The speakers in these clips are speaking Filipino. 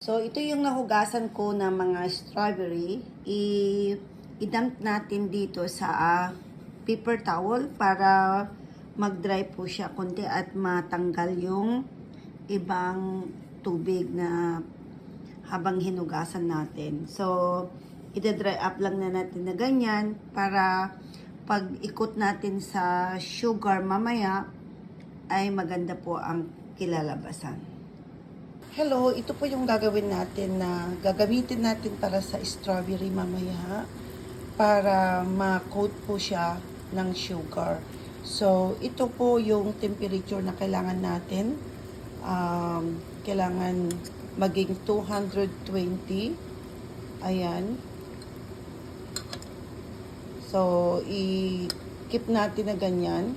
So, ito yung nahugasan ko na mga strawberry. I-dump natin dito sa paper towel para mag-dry po siya konti at matanggal yung ibang tubig na habang hinugasan natin. So, ida-dry up lang na natin na ganyan para pag ikot natin sa sugar mamaya ay maganda po ang kilalabasan. Hello, ito po yung gagawin natin na gagamitin natin para sa strawberry mamaya para ma-coat po siya ng sugar. So, ito po yung temperature na kailangan natin. Kailangan maging 220. Ayan. So, i-keep natin na ganyan.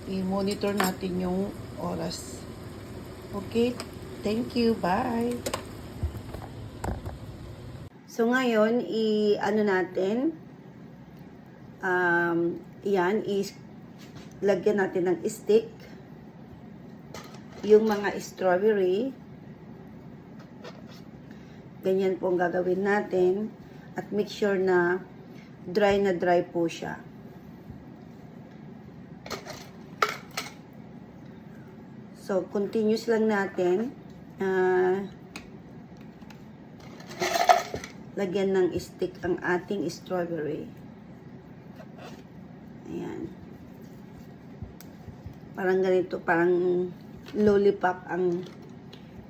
I-monitor natin yung oras. Okay? Thank you. Bye! So, ngayon, i-ano natin, yan, lagyan natin ng stick yung mga strawberry. Ganyan po ang gagawin natin. At make sure na dry po siya. So, continuous lang natin. Lagyan ng stick ang ating strawberry. Ayan. Parang ganito, parang lollipop ang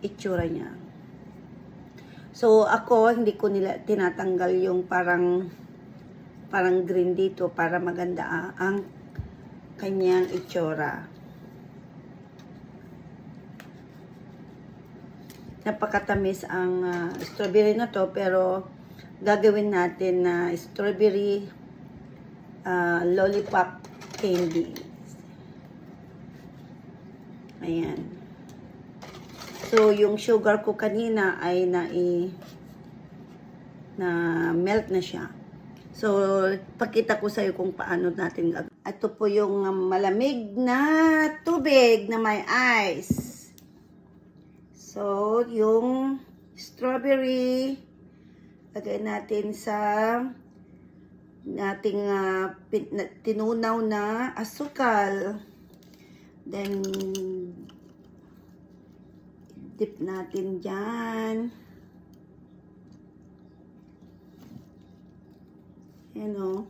itsura niya. So, ako, hindi ko tinatanggal yung parang green dito para maganda ang kanyang itsura. Napakatamis ang strawberry na to, pero gagawin natin na strawberry lollipop candy. Ayan. So, yung sugar ko kanina ay na melt na siya. So, pakita ko sa'yo kung paano natin gagawin. Ito po yung malamig na tubig na may ice. So, yung strawberry, lagay natin sa nating tinunaw na asukal. Then, dip natin dyan. Yan o.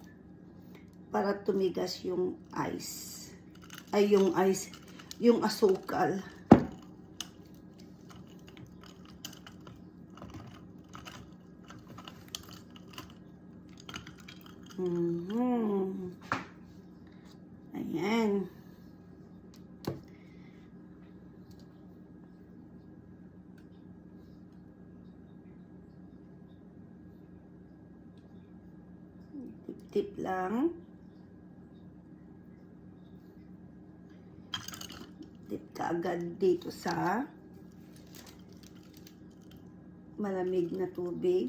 Para tumigas yung ice. Ay, yung asukal. Ayan. Tip lang. Tip ka agad dito sa malamig na tubig.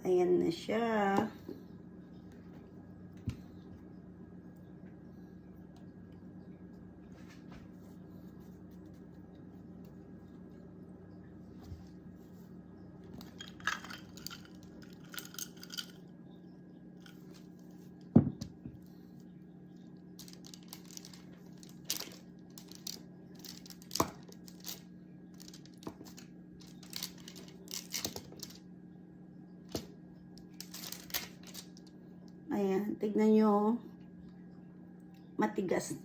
Ayan na siya. Ayan, tignan nyo. Matigas.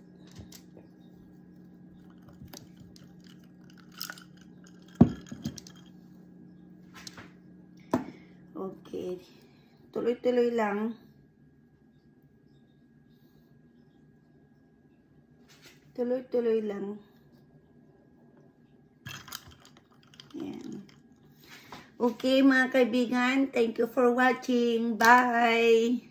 Okay. Tuloy-tuloy lang. Tuloy-tuloy lang. Ayan. Okay, mga kaibigan. Thank you for watching. Bye!